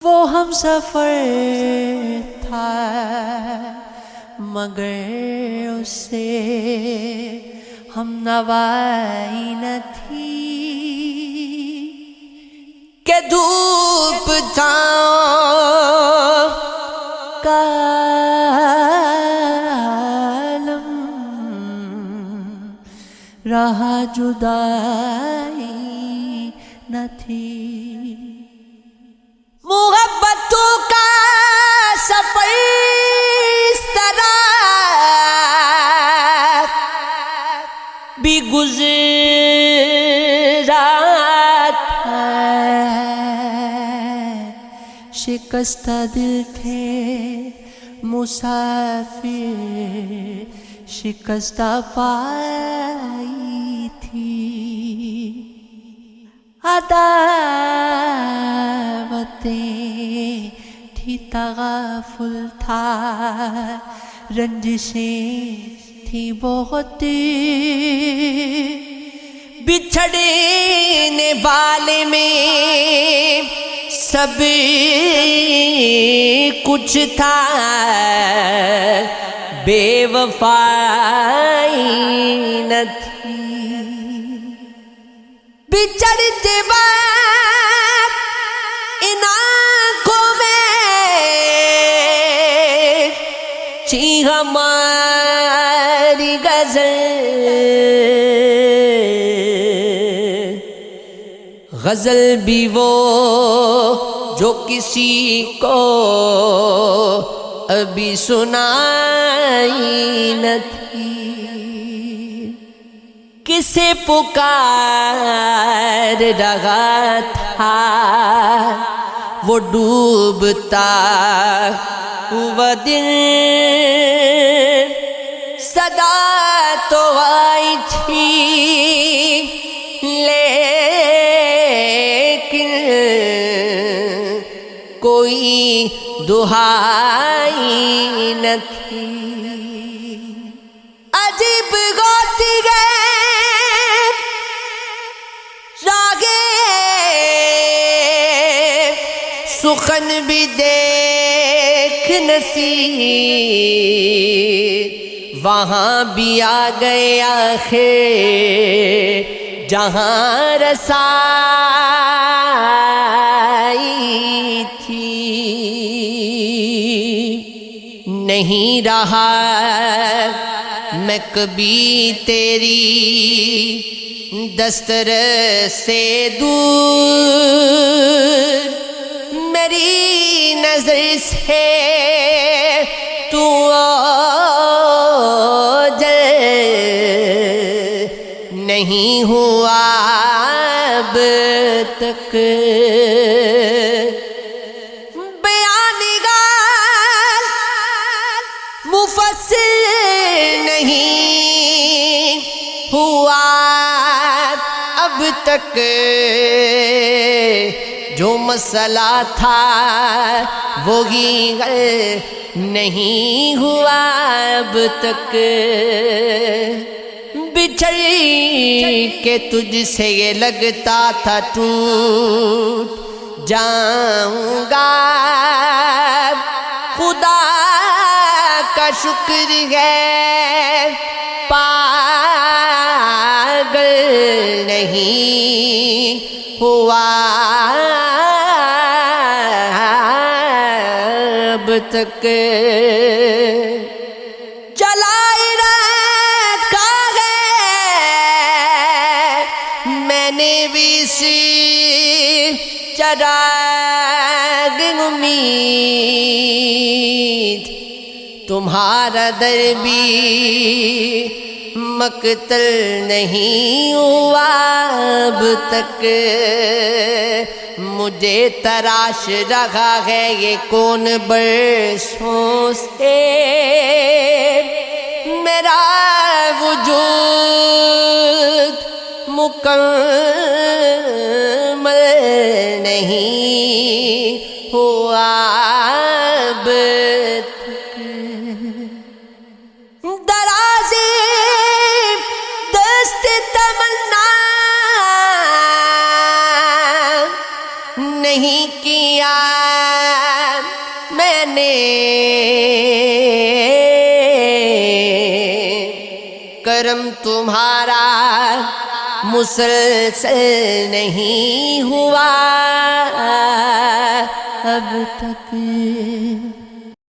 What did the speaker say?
وہ ہم سفر تھا مگر اس سے ہم نوائی نہ تھی کہ دھوپ چھاؤں کا عالم رہا جدائی نہ تھی محبتوں کا سفر اس طرح بھی گزرا تھا شکستہ دل تھے مسافر شکستہ پائی تھی عداوتیں تھی تغافل تھا رنجشیں تھی بہت بچھڑنے والے میں سب کچھ تھا بے وفائی نہ تھی بچھڑتے وقت ان آنکھوں میں چی ہماری غزل بھی وہ جو کسی کو ابھی سنائی نہ تھی کسے پکار رہا تھا وہ ڈوبتا ہوا دل صدا تو آئی تھی لیکن کوئی دہائی نہ تھی عجیب غوطی گئے سخن بھی دیکھ نصیب وہاں بھی آ گئے آخر جہاں رسائی تھی نہیں رہا میں کبھی تیری دسترس سے دور میری نظر سے تو اوجل نہیں ہوا اب تک بیان غال مفصل نہیں ہوا اب تک جو مسئلہ تھا وہی حل نہیں ہوا اب تک بچھڑ کے تجھ سے یہ لگتا تھا ٹوٹ جاؤں گا خدا کا شکر ہے پاگل نہیں ہوا اب تک چلائے رکھا ہے میں نے بھی صرف چراغ امید تمہارا در بھی مقتل نہیں ہوا اب تک مجھے تراش رہا ہے یہ کون برسوں سے میرا وجود مکمل نہیں ہوا اب تک درازی دست تمنا نہیں کیا کرم تمہارا مسلسل نہیں ہوا اب تک